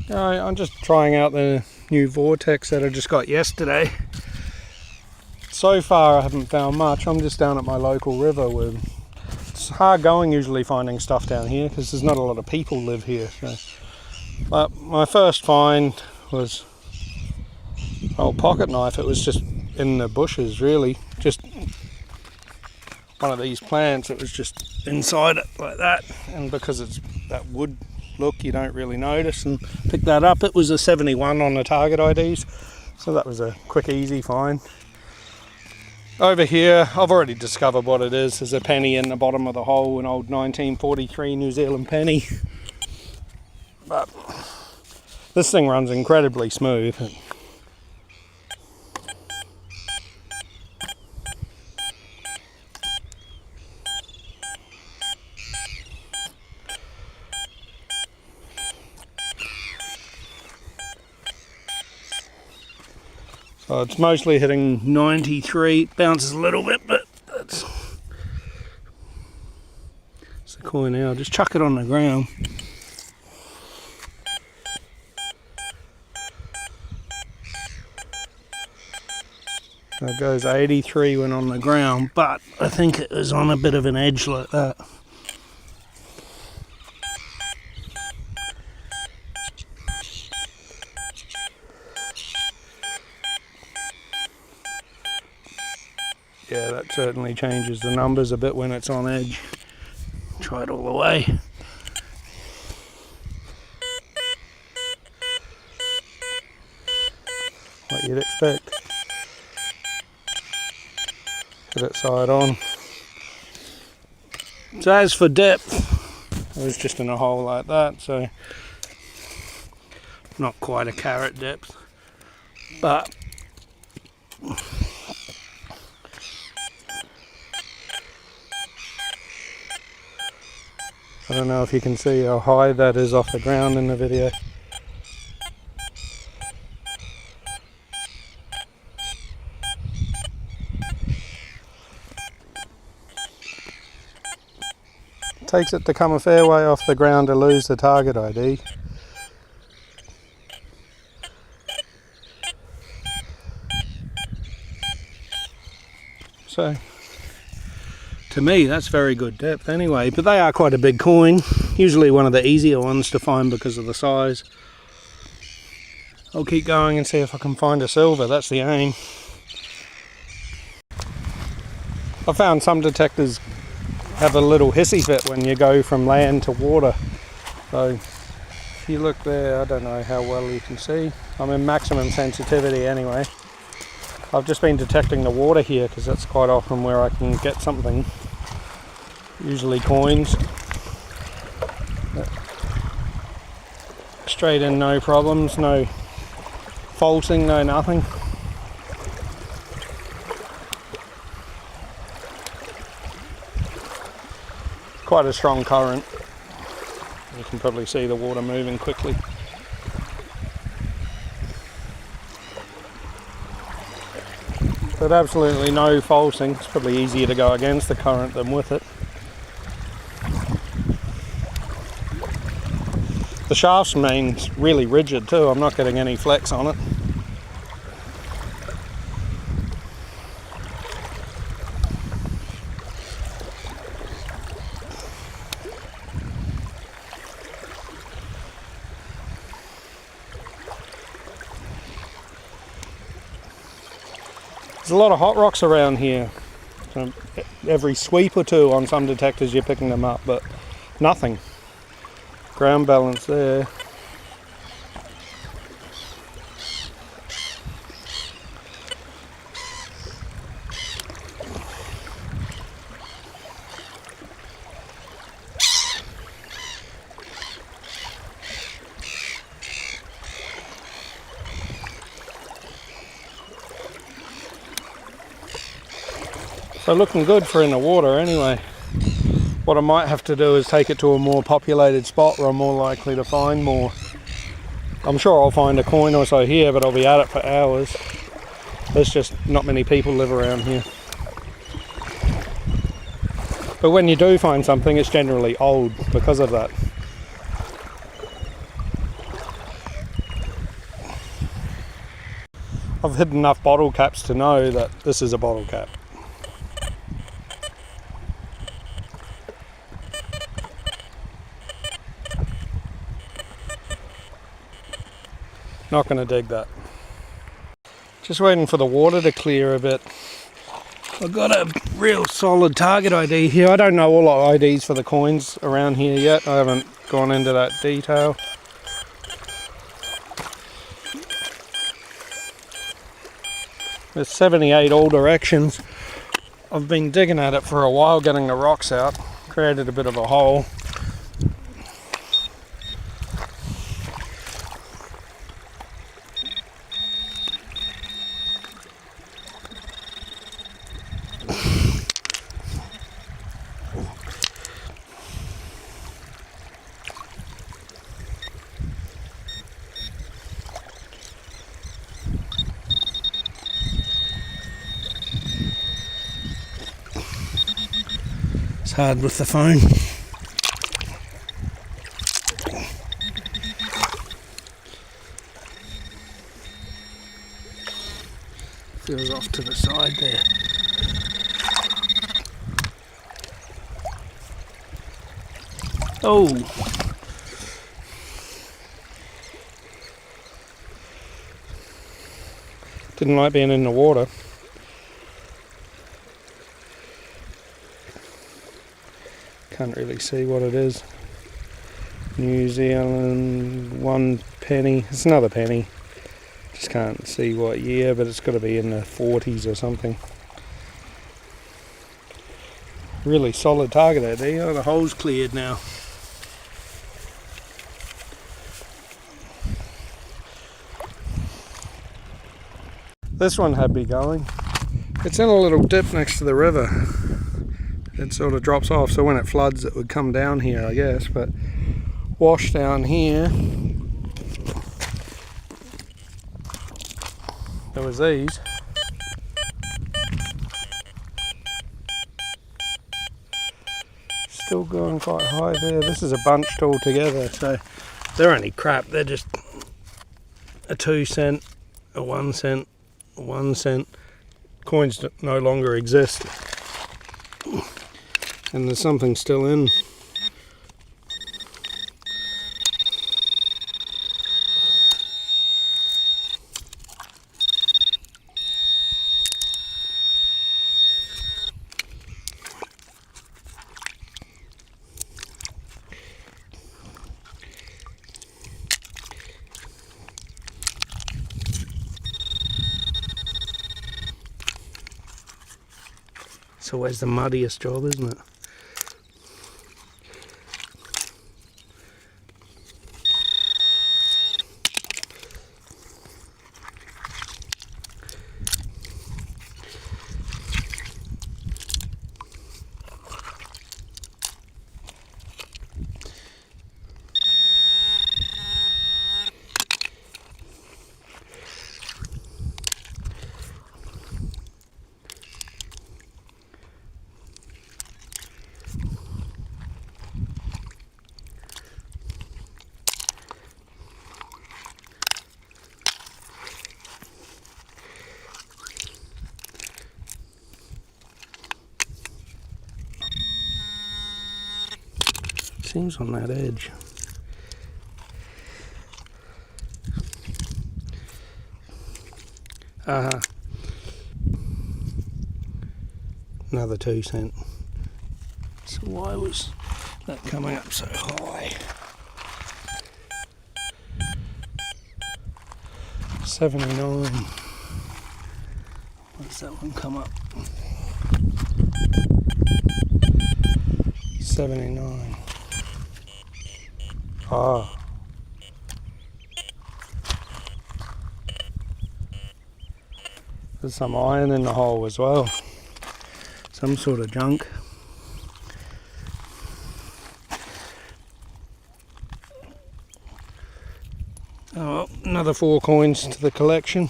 I'm just trying out the new Vortex that I just got yesterday. So far I haven't found much. I'm just down at my local river where it's hard going usually finding stuff down here because there's not a lot of people live here. So. But my first find was an old pocket knife. It was just in the bushes really. Just one of these plants. It was just inside it like that. And because it's that wood look, you don't really notice, and pick that up. It was a 71 on the target IDs, so that was a quick easy find. Over here I've already discovered what it is. There's a penny in the bottom of the hole, an old 1943 New Zealand penny, but this thing runs incredibly smooth. So it's mostly hitting 93, it bounces a little bit, but it's the coin now. Just chuck it on the ground. It goes 83 when on the ground, but I think it was on a bit of an edge like that. Yeah, that certainly changes the numbers a bit when it's on edge. Try it all the way. What you'd expect. Get it side on. So as for depth, it was just in a hole like that, so not quite a carrot depth, but I don't know if you can see how high that is off the ground in the video. It takes it to come a fair way off the ground to lose the target ID. So to me that's very good depth anyway, but they are quite a big coin, usually one of the easier ones to find because of the size. I'll keep going and see if I can find a silver, that's the aim. I found some detectors have a little hissy fit when you go from land to water, so if you look there, I don't know how well you can see, I'm in maximum sensitivity anyway. I've just been detecting the water here because that's quite often where I can get something, usually coins. Straight in, no problems, no faulting, no nothing. Quite a strong current. You can probably see the water moving quickly. But absolutely no faulting. It's probably easier to go against the current than with it. The shaft's remains really rigid too. I'm not getting any flex on it. There's a lot of hot rocks around here. So every sweep or two on some detectors you're picking them up, but nothing. Ground balance there. So looking good for in the water anyway. What I might have to do is take it to a more populated spot where I'm more likely to find more. I'm sure I'll find a coin or so here, but I'll be at it for hours. There's just not many people live around here. But when you do find something, it's generally old because of that. I've hit enough bottle caps to know that this is a bottle cap. Not going to dig that. Just waiting for the water to clear a bit. I've got a real solid target ID here. I don't know all the IDs for the coins around here yet. I haven't gone into that detail. There's 78 all directions. I've been digging at it for a while, getting the rocks out. Created a bit of a hole. It's hard with the phone. Feels off to the side there. Oh! Didn't like being in the water. Can't really see what it is. New Zealand, 1 penny. It's another penny. Just can't see what year, but it's got to be in the 40s or something. Really solid target out there. Oh, the hole's cleared now. This one had me going. It's in a little dip next to the river. It sort of drops off, so when it floods it would come down here, I guess, but wash down here. There was these. Still going quite high there. This is a bunched all together, so they're only crap. They're just a 2 cent, a 1 cent, a 1 cent. Coins no longer exist. And there's something still in. It's always the muddiest job, isn't it? Seems on that edge. Another 2 cent. So why was that coming up so high? 79. What's that one come up? 79. Ah. There's some iron in the hole as well. Some sort of junk. Oh, well, another 4 coins to the collection.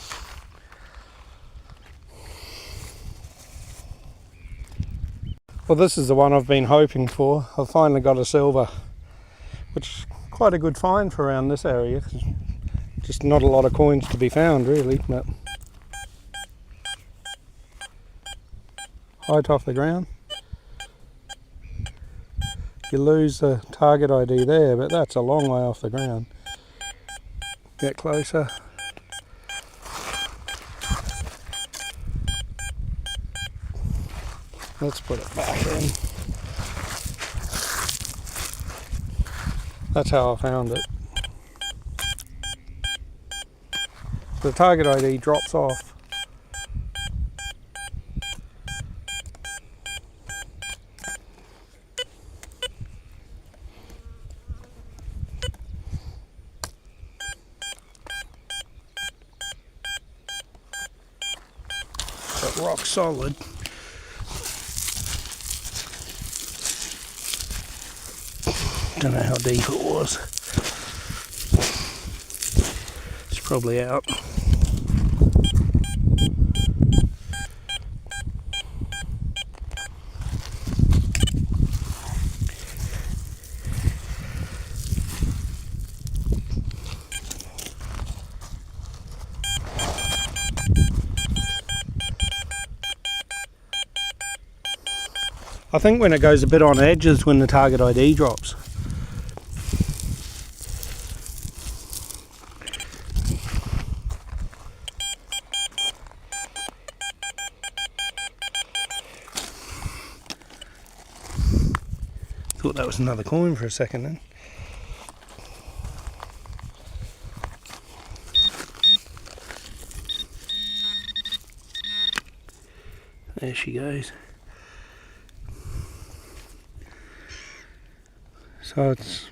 Well, this is the one I've been hoping for. I've finally got a silver, which quite a good find for around this area. Just not a lot of coins to be found really, but height off the ground. You lose the target ID there, but that's a long way off the ground. Get closer. Let's put it back in. That's how I found it. The target ID drops off. But rock solid. Don't know how deep it was. It's probably out. I think when it goes a bit on edge is when the target ID drops. Thought that was another coin for a second then. There she goes. So it's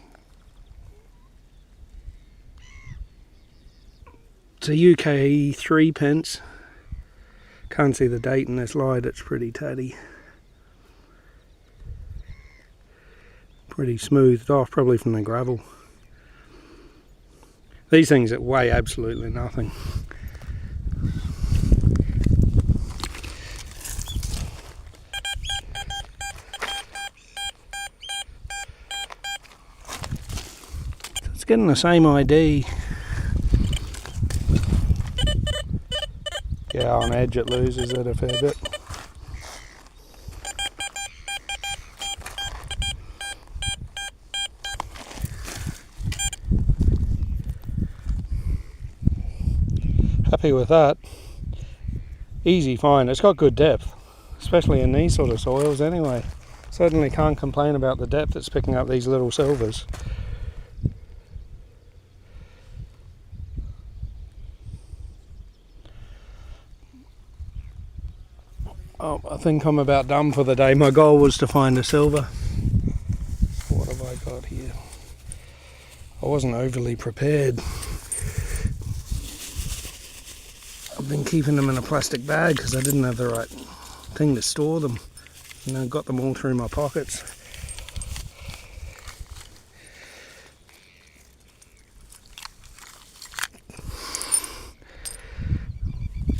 a UK 3 pence. Can't see the date in this light, it's pretty tatty. Pretty smoothed off, probably from the gravel. These things that weigh absolutely nothing. It's getting the same ID. Yeah, on edge it loses it a fair bit. Happy with that. Easy find. It's got good depth, especially in these sort of soils anyway. Certainly can't complain about the depth it's picking up these little silvers. Oh, I think I'm about done for the day. My goal was to find a silver. What have I got here? I wasn't overly prepared. I've been keeping them in a plastic bag because I didn't have the right thing to store them. And I got them all through my pockets.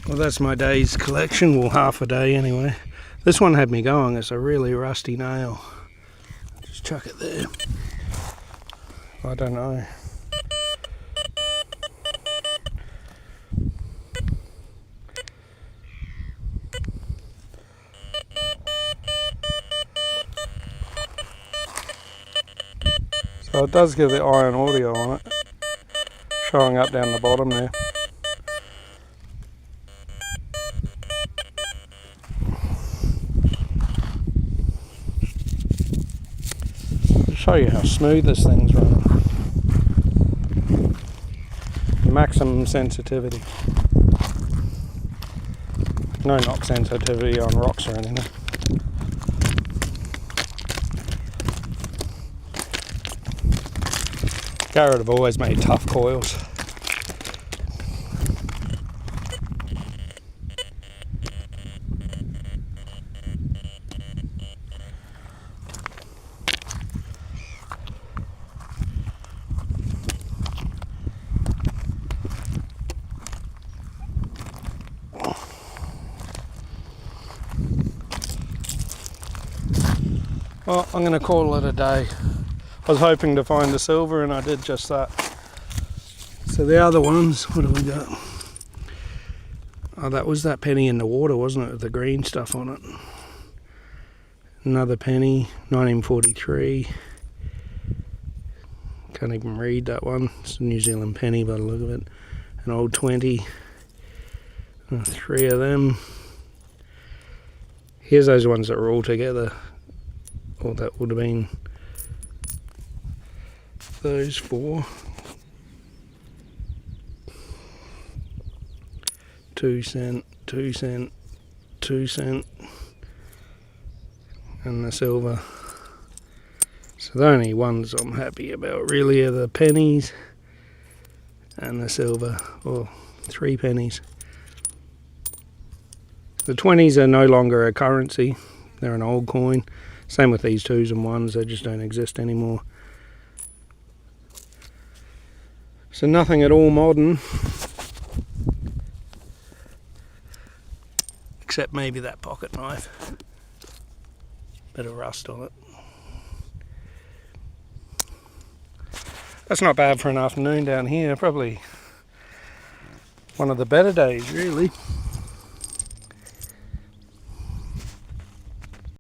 Well, that's my day's collection, well, half a day anyway. This one had me going. It's a really rusty nail. Just chuck it there. I don't know. So it does give the iron audio on it, showing up down the bottom there. Show you how smooth this thing's running. Maximum sensitivity. No knock sensitivity on rocks or anything. Garrett have always made tough coils. Well, I'm going to call it a day. I was hoping to find a silver and I did just that. So the other ones, what have we got? Oh, that was that penny in the water, wasn't it, with the green stuff on it. Another penny, 1943. Can't even read that one. It's a New Zealand penny by the look of it. An old 20. 3 of them. Here's those ones that were all together. Or that would have been those 4. 2 cent, 2 cent, 2 cent. And the silver. So the only ones I'm happy about really are the pennies and the silver, or 3 pennies. The 20s are no longer a currency, they're an old coin. Same with these 2s and 1s, they just don't exist anymore. So nothing at all modern, except maybe that pocket knife. Bit of rust on it. That's not bad for an afternoon down here, probably one of the better days really.